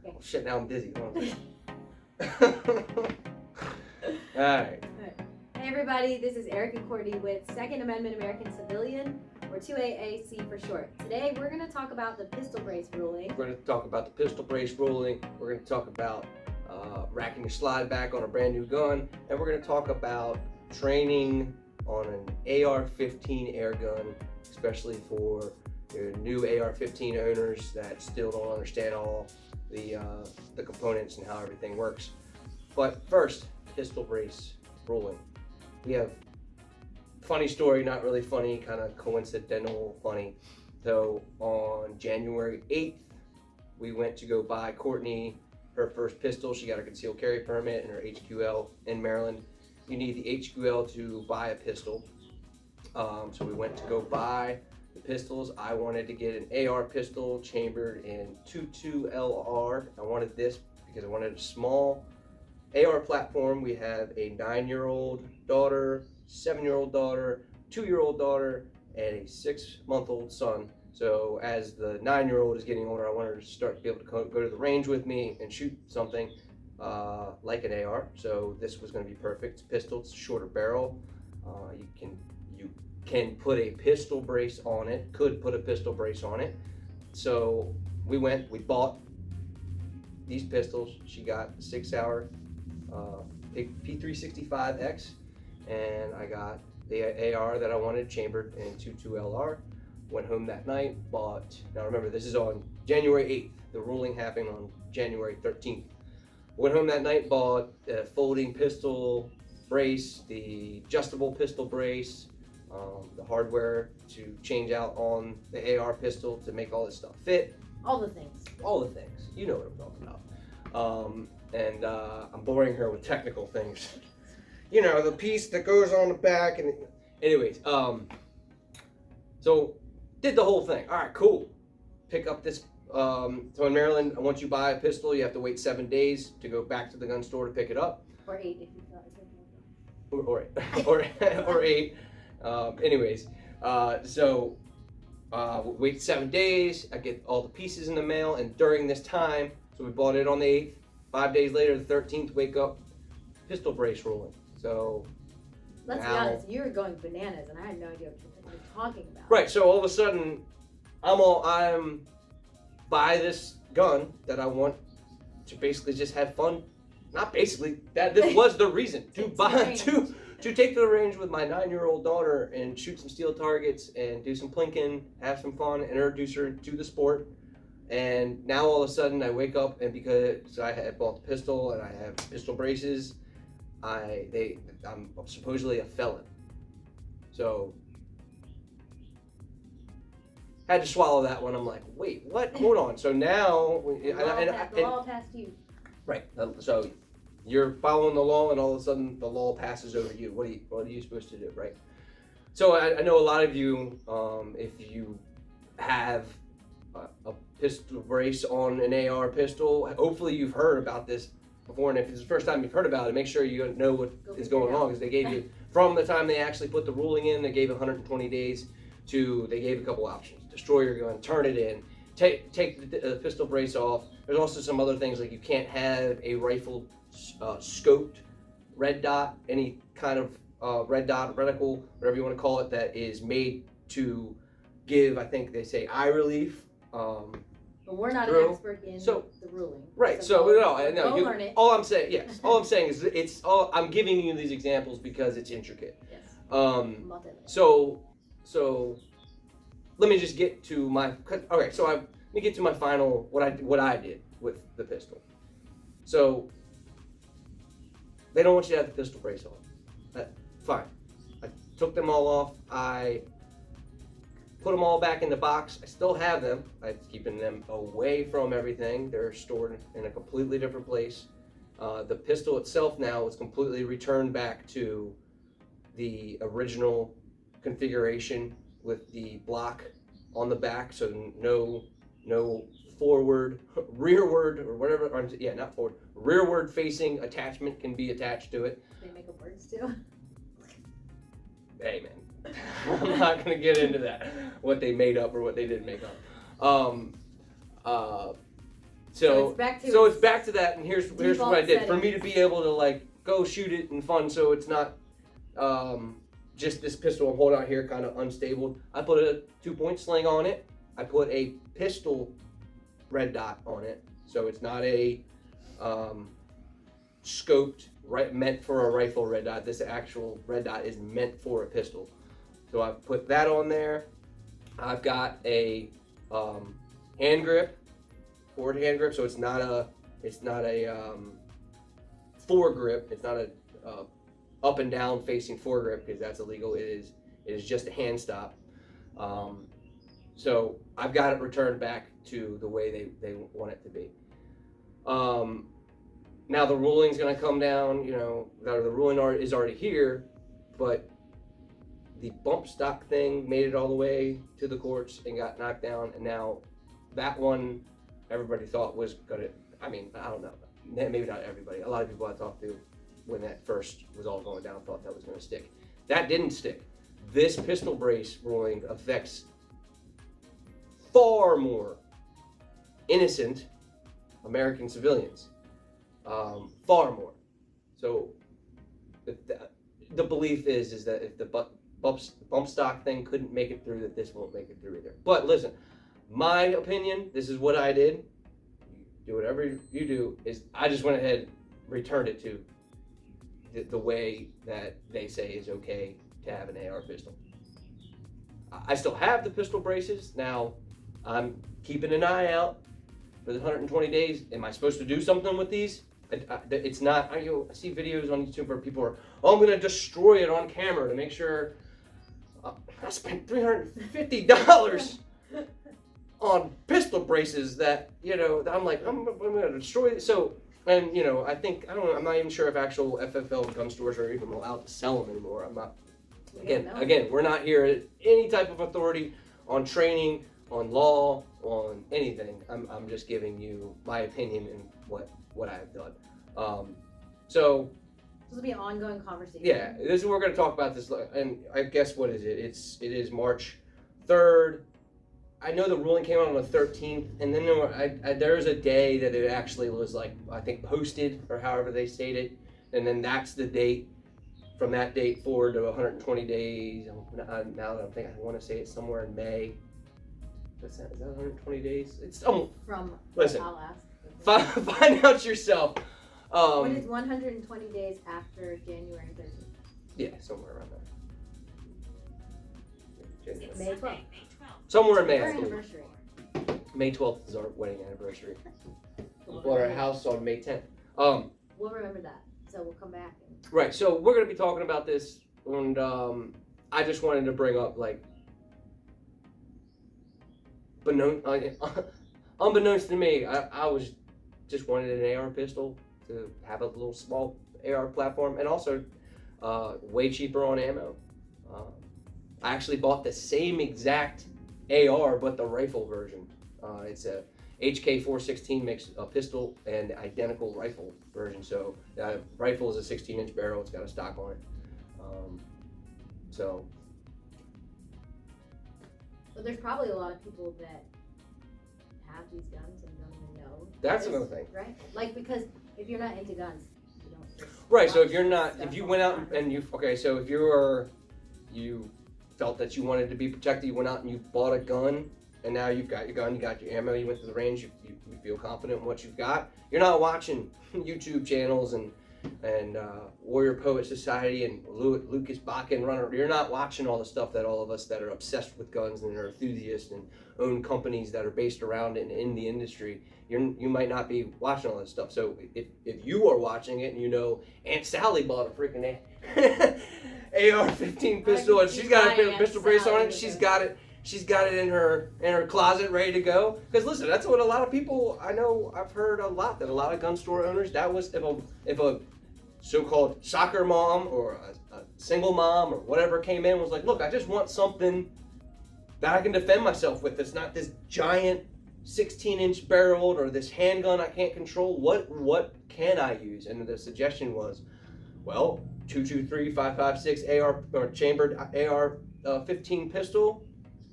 Oh shit, now I'm dizzy. Alright. Hey everybody, this is Eric and Courtney with Second Amendment American Civilian, or 2AAC for short. Today we're going to talk about the pistol brace ruling. We're going to talk about the pistol brace ruling. We're going to talk about racking your slide back on a brand new gun. And we're going to talk about training on an AR-15 air gun, especially for your new AR-15 owners that still don't understand all the components and how everything works. But first, pistol brace ruling. We have funny story, not really funny, kind of coincidental funny. So on January 8th, we went to go buy Courtney her first pistol. She got a concealed carry permit and her HQL in Maryland. You need the HQL to buy a pistol. So we went to go buy the pistols. I wanted to get an AR pistol chambered in 22 LR. I wanted this because I wanted a small AR platform. We have a 9-year-old daughter, 7-year-old daughter, 2-year-old daughter, and a 6-month-old son. So as the 9-year-old is getting older, I want her to start to be able to go to the range with me and shoot something like an AR. So this was going to be perfect. Pistol, it's a shorter barrel. You can put a pistol brace on it. Could put a pistol brace on it. So we bought these pistols. She got 6-hour P365X, and I got the AR that I wanted chambered in 22 LR. Went home that night, bought, now remember this is on January 8th, the ruling happened on January 13th. Went home that night, bought a folding pistol brace, the adjustable pistol brace, the hardware to change out on the AR pistol to make all this stuff fit. All the things. All the things, you know what I'm talking about. I'm boring her with technical things. You know, the piece that goes on the back, and anyways, so did the whole thing. All right, cool. Pick up this. So in Maryland, once you buy a pistol, you have to wait 7 days to go back to the gun store to pick it up. Or 8 if you thought it was Or 8. Anyways, so wait 7 days. I get all the pieces in the mail, and during this time, so we bought it on the 8th. 5 days later, the 13th, wake up, pistol brace ruling. So let's be honest, you were going bananas, and I had no idea what you were talking about. Right. So all of a sudden, I'm buy this gun that I want to basically just have fun. Not basically. This was the reason to buy to take to the range with my 9-year-old daughter and shoot some steel targets and do some plinking, have some fun, introduce her to the sport. And now all of a sudden I wake up, and because I had bought the pistol and I have pistol braces, I'm supposedly a felon. So had to swallow that one. I'm like, wait, what? Hold on. So now The law passed you. Right. So you're following the law, and all of a sudden the law passes over you. What are you supposed to do, right? So I know a lot of you, if you have a pistol brace on an AR pistol, hopefully you've heard about this before, and if it's the first time you've heard about it, make sure you know what is going on, because they gave you, from the time they actually put the ruling in, they gave 120 days to, they gave a couple options: destroy your gun, turn it in, take the pistol brace off. There's also some other things, like you can't have a rifle scoped red dot, any kind of red dot, reticle, whatever you want to call it, that is made to give, I think they say, eye relief. But we're not an expert in the ruling. Right. Learn it. All I'm saying, yes. All I'm saying is I'm giving you these examples because it's intricate. Yes. So let me just get to my. Okay. So let me get to my final what I did with the pistol. So they don't want you to have the pistol brace on. Fine. I took them all off. I put them all back in the box. I still have them. I'm keeping them away from everything. They're stored in a completely different place. The pistol itself now is completely returned back to the original configuration with the block on the back, so no forward, rearward, or whatever. Not forward. Rearward facing attachment can be attached to it. They make up words too. Hey man. I'm not going to get into that, what they made up or what they didn't make up. So it's back to that, and here's what I did. settings. For me to be able to like go shoot it and fun, so it's not just this pistol I'm holding out here kind of unstable. I put a 2-point sling on it. I put a pistol red dot on it, so it's not a scoped, meant for a rifle red dot. This actual red dot is meant for a pistol. So I've put that on there. I've got a hand grip, forward hand grip, so it's not a foregrip. It's not a up and down facing foregrip, because that's illegal. It is just a hand stop. So I've got it returned back to the way they want it to be. Now the ruling's going to come down. The ruling is already here, but the bump stock thing made it all the way to the courts and got knocked down, and now that one everybody thought was gonna, I don't know, maybe not everybody, a lot of people I talked to when that first was all going down thought that was gonna stick. That didn't stick. This pistol brace ruling affects far more innocent American civilians, far more. So the belief is that if the bump stock thing couldn't make it through, that this won't make it through either. But listen, my opinion, this is what I did. You do whatever you do. Is I just went ahead, returned it to the way that they say is okay to have an AR pistol. I still have the pistol braces. Now, I'm keeping an eye out for the 120 days. Am I supposed to do something with these? It's not. I see videos on YouTube where people are, I'm going to destroy it on camera to make sure. I spent $350 on pistol braces that, I'm like, I'm going to destroy it. So, and, I think, I'm not even sure if actual FFL gun stores are even allowed to sell them anymore. I'm not, again, we're not here at any type of authority on training, on law, on anything. I'm just giving you my opinion and what I've done. So this will be an ongoing conversation. Yeah, this is what we're going to talk about this, and I guess what is it? It is March 3rd. I know the ruling came out on the 13th, and then there was a day that it actually was I think posted, or however they state it, and then that's the date. From that date forward to 120 days. Now that I'm thinking, I want to say it's somewhere in May. Is that 120 days? It's listen. I'll ask. Find out yourself. What is 120 days after January 13th? Yeah, somewhere around there. May 12th. Somewhere in May. Our anniversary. May 12th is our wedding anniversary. We bought our house on May 10th. We'll remember that. So we'll come back. Right. So we're going to be talking about this, and I just wanted to bring up unbeknownst to me, I was just wanted an AR pistol to have a little small AR platform, and also way cheaper on ammo. I actually bought the same exact AR, but the rifle version. It's a HK416 makes a pistol and identical rifle version. So the rifle is a 16-inch barrel. It's got a stock on it. But there's probably a lot of people that have these guns and don't even know. That's another thing. Right? Because if you're not into guns, you don't just right, so if you're not, if you went out and you felt that you wanted to be protected, you went out and you bought a gun, and now you've got your gun, you got your ammo, you went to the range, you feel confident in what you've got. You're not watching YouTube channels and Warrior Poet Society and Lucas Bakken Runner. You're not watching all the stuff that all of us that are obsessed with guns and are enthusiasts and own companies that are based around it and in the industry. You might not be watching all this stuff. So if you are watching it and Aunt Sally bought a freaking AR-15 pistol and she's got a pistol brace on it, she's got it in her closet ready to go. Because listen, that's what a lot of people, I know, I've heard a lot that a lot of gun store owners, that was if a so-called soccer mom or a single mom or whatever came in, was like, look, I just want something that I can defend myself with. It's not this giant 16-inch barreled or this handgun I can't control. What can I use? And the suggestion was, well, 223 5.56 AR or chambered AR-15 pistol.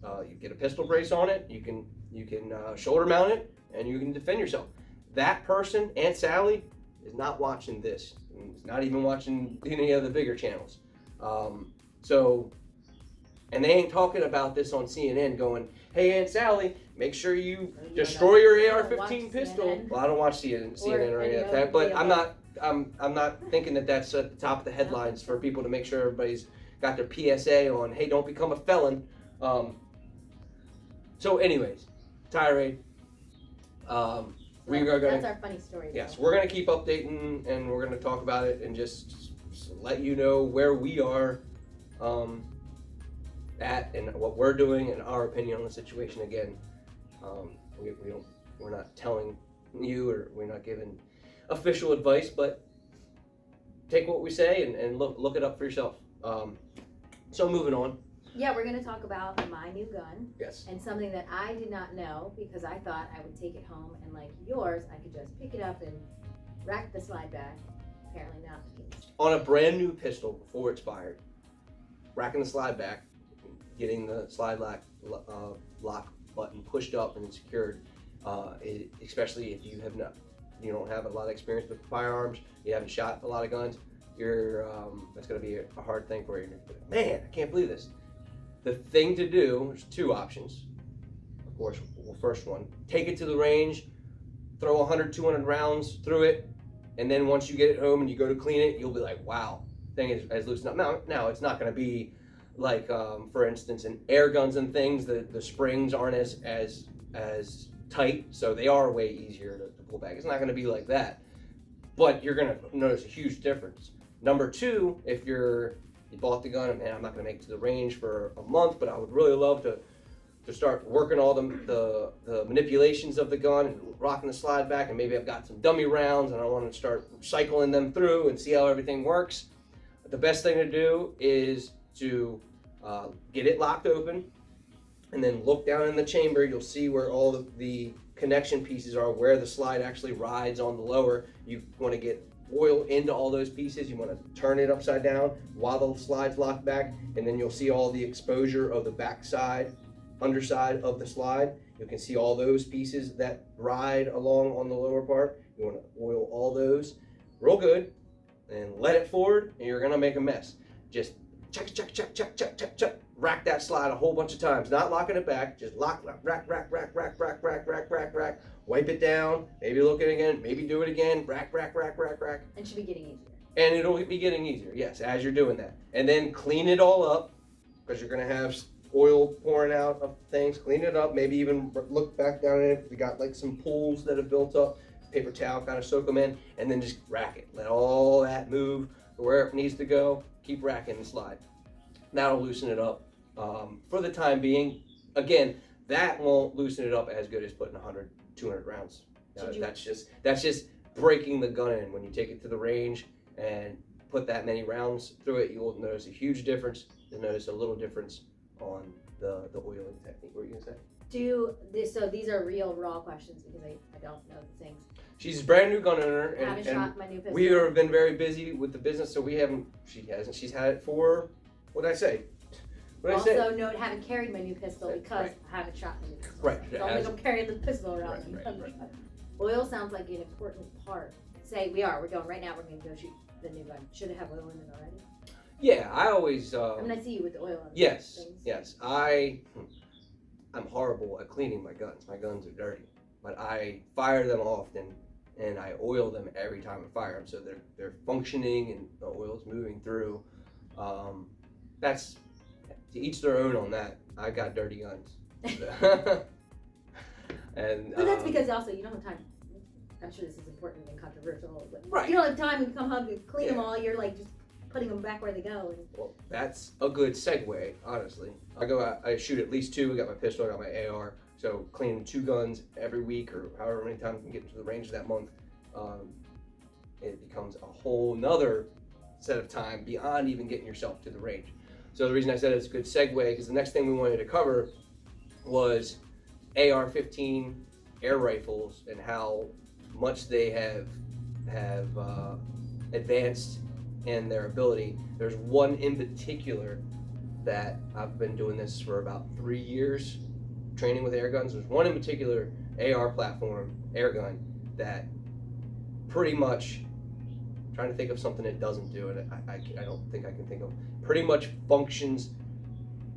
You get a pistol brace on it. You can shoulder mount it, and you can defend yourself. that person, Aunt Sally, is not watching this. Is not even watching any of the bigger channels. And they ain't talking about this on CNN going, hey, Aunt Sally, make sure you destroy your AR-15 pistol. CNN. Well, I don't watch CNN or any of that, but I'm not thinking that that's at the top of the headlines for people to make sure everybody's got their PSA on, hey, don't become a felon. So anyways, tirade. That's our funny story. Yes, we're going to keep updating, and we're going to talk about it and just let you know where we are at and what we're doing and our opinion on the situation. Again, we're not telling you, or we're not giving official advice, but take what we say and look it up for yourself. So moving on. Yeah, we're going to talk about my new gun. Yes. And something that I did not know, because I thought I would take it home and like yours, I could just pick it up and rack the slide back. Apparently not the case. On a brand new pistol before it's fired, racking the slide back, getting the slide lock button pushed up and secured, especially if you don't have a lot of experience with firearms, you haven't shot a lot of guns, that's going to be a hard thing for you. Man, I can't believe this. The thing to do, there's two options. Of course, first one, take it to the range, throw 100, 200 rounds through it, and then once you get it home and you go to clean it, you'll be like, wow, thing is loosened up. Now it's not going to be like, for instance, in air guns and things, the springs aren't as tight, so they are way easier to pull back. It's not going to be like that, but you're going to notice a huge difference. Number two, if you bought the gun and, man, I'm not going to make it to the range for a month, but I would really love to start working all the manipulations of the gun and rocking the slide back, and maybe I've got some dummy rounds and I want to start cycling them through and see how everything works. The best thing to do is to get it locked open and then look down in the chamber. You'll see where all of the connection pieces are, where the slide actually rides on the lower. You want to get oil into all those pieces. You want to turn it upside down while the slide's locked back, and then you'll see all the exposure of the backside, underside of the slide. You can see all those pieces that ride along on the lower part. You want to oil all those real good and let it forward, and you're going to make a mess. Just check, rack that slide a whole bunch of times, not locking it back, just rack, wipe it down, maybe look at it again, maybe do it again, rack. And should be getting easier. And it'll be getting easier, yes, as you're doing that. And then clean it all up, because you're gonna have oil pouring out of things. Clean it up, maybe even look back down in it if you got like some pools that have built up, paper towel, kind of soak them in, and then just rack it. Let all that move where it needs to go. Keep racking the slide. That'll loosen it up for the time being. Again, that won't loosen it up as good as putting 100, 200 rounds. That's just breaking the gun in. When you take it to the range and put that many rounds through it, you'll notice a huge difference. You'll notice a little difference on the oiling technique. What were you gonna say? So these are real raw questions because I don't know the things. She's a brand new gun owner, I haven't shot my new pistol. we have been very busy with the business, so we haven't. She hasn't. She's had it for, what did I say? Also, no, haven't carried my new pistol because Right. I haven't shot my new pistol. Right. So don't think I'm carrying the pistol around. Right. Oil sounds like an important part. We're going right now. We're going to go shoot the new gun. Should it have oil in it already? Yeah, I always. I mean, I see you with the oil. On Yes, things. yes. I'm horrible at cleaning my guns. My guns are dirty, but I fire them often, and I oil them every time I fire them, so they're functioning and the oil's moving through. That's to each their own on that. I got dirty guns, and But that's because also you don't have time. I'm sure this is important and controversial, but Right. you don't have time when you come home to clean them Yeah. all. You're like just putting them back where they go. Well, that's a good segue, honestly. I go out, I shoot at least two. I got my pistol, I got my AR. So cleaning 2 guns every week, or however many times I can get to the range that month, it becomes a whole nother set of time beyond even getting yourself to the range. So the reason I said it's a good segue, because the next thing we wanted to cover was AR-15 air rifles and how much they have advanced in their ability. There's one in particular that I've been doing this for about 3 years, training with air guns. There's one in particular AR platform, air gun, that pretty much, trying to think of something it doesn't do, and I don't think I can think of, pretty much functions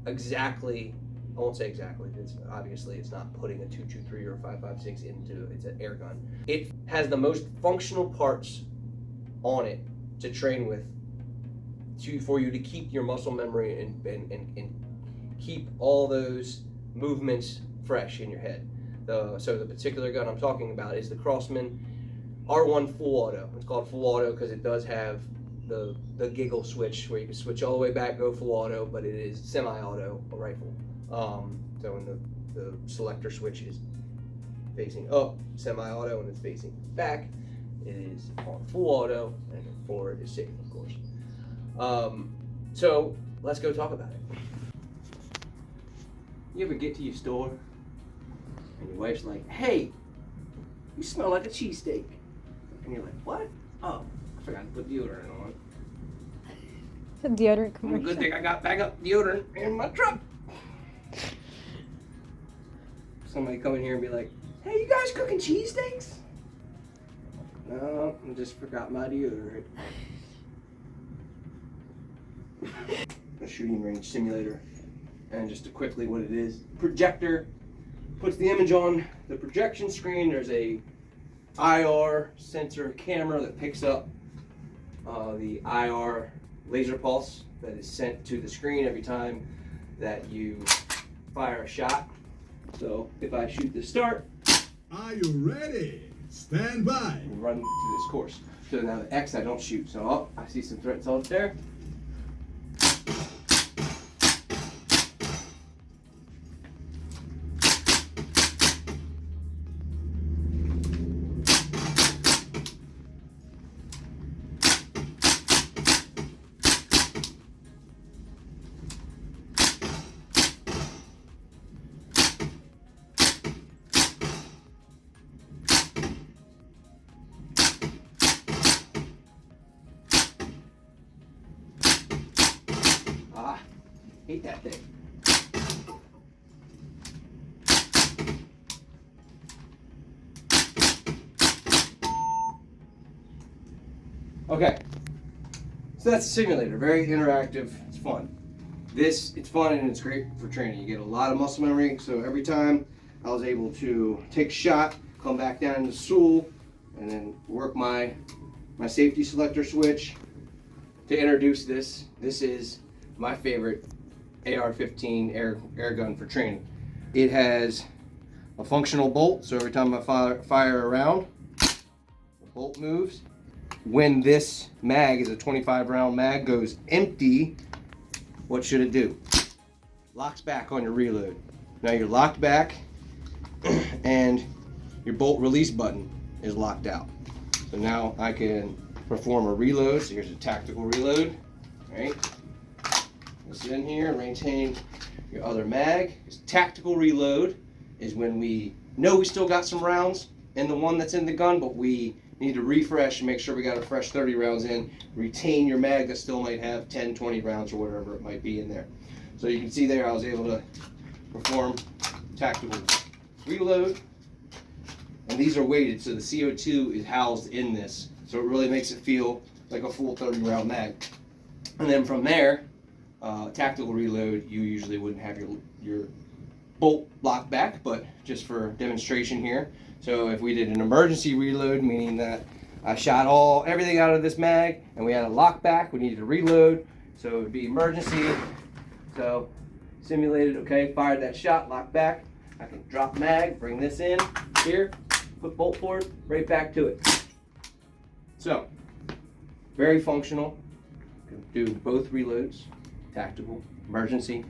exactly. I won't say exactly. It's obviously it's not putting a 223 or a 556 into. It's an air gun. It has the most functional parts on it to train with, for you to keep your muscle memory and keep all those movements fresh in your head. So the particular gun I'm talking about is the Crosman R1 full auto. It's called full auto because it does have the giggle switch where you can switch all the way back, go full auto, but it is semi-auto rifle. So when the selector switch is facing up, semi-auto, and it's facing back, it is on full auto, and then forward is safe, of course. So let's go talk about it. You ever get to your store and your wife's like, "Hey, you smell like a cheesesteak," and you're like, "What? Oh, I forgot to put deodorant on." It's a deodorant Well, commercial. good thing I got backup deodorant in my truck. Somebody come in here and be like, "Hey, you guys cooking cheesesteaks?" No, I just forgot my deodorant. A shooting range simulator. And just to quickly what it is, projector puts the image on the projection screen. There's a IR sensor camera that picks up the IR laser pulse that is sent to the screen every time that you fire a shot. So if I shoot the start, Are you ready? Stand by. we run to this course. So now the X I don't shoot. So I see some threats out there. Hate that thing. Okay, so that's a simulator, very interactive, it's fun. It's fun and it's great for training. You get a lot of muscle memory, so every time I was able to take a shot, come back down in the stool, and then work my safety selector switch to introduce this. This is my favorite AR-15 air gun for training. It has a functional bolt, so every time I fire around, the bolt moves. When this mag is a 25 round mag, goes empty, what should it do? Locks back on your reload. Now you're locked back and your bolt release button is locked out. So now I can perform a reload. So here's a tactical reload, right? This in here, maintain your other mag. This tactical reload is when we know we still got some rounds in the one that's in the gun, but we need to refresh and make sure we got a fresh 30 rounds in. Retain your mag that still might have 10, 20 rounds or whatever it might be in there. So you can see there I was able to perform tactical reload. And these are weighted, so the CO2 is housed in this. So it really makes it feel like a full 30 round mag. And then from there, tactical reload, you usually wouldn't have your bolt locked back, but just for demonstration here. So if we did an emergency reload, meaning that I shot everything out of this mag and we had a lock back, we needed to reload, so it would be emergency. So simulated, okay, fired that shot, lock back, I can drop mag, bring this in here, put bolt forward, right back to it. So very functional. Can do both reloads, tactical, emergency.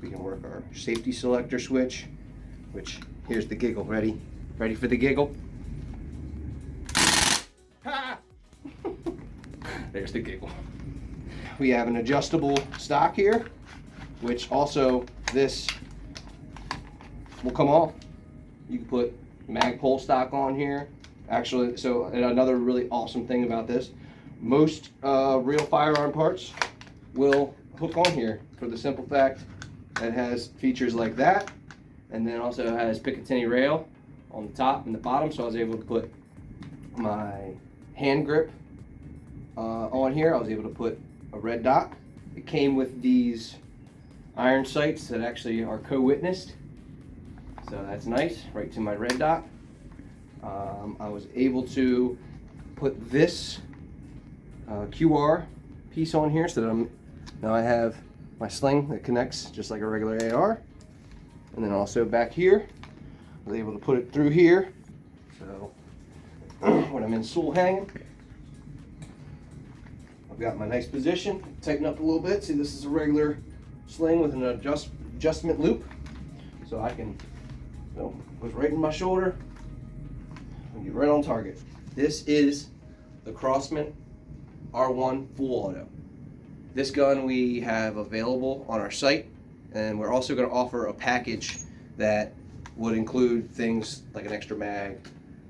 We can work our safety selector switch, which here's the giggle. Ready for the giggle? Ha! There's the giggle. We have an adjustable stock here, which also this will come off. You can put mag pole stock on here. Actually, so another really awesome thing about this, most real firearm parts will hook on here for the simple fact that it has features like that, and then also has Picatinny rail on the top and the bottom, so I was able to put my hand grip on here. I was able to put a red dot. It came with these iron sights that actually are co-witnessed, so that's nice, right to my red dot. I was able to put this QR piece on here so that now I have my sling that connects just like a regular AR, and then also back here I was able to put it through here, so when I'm in stool hanging, I've got my nice position. Tighten up a little bit. See, this is a regular sling with an adjustment loop, so I can put right in my shoulder and get right on target. This is the Crosman R1 Full Auto. This gun we have available on our site, and we're also going to offer a package that would include things like an extra mag,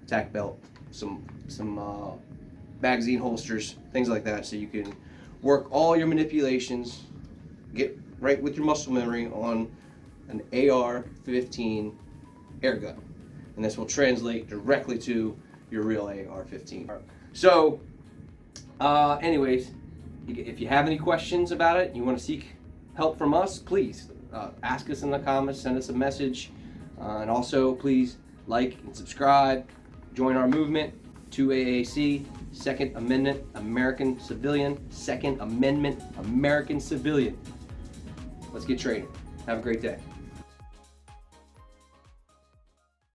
tack belt, some magazine holsters, things like that, so you can work all your manipulations, get right with your muscle memory on an AR-15 air gun, and this will translate directly to your real AR-15. So anyways, if you have any questions about it, you want to seek help from us, please ask us in the comments, send us a message, and also please like and subscribe, join our movement, 2AAC, Second Amendment American Civilian, Second Amendment American Civilian. Let's get training. Have a great day.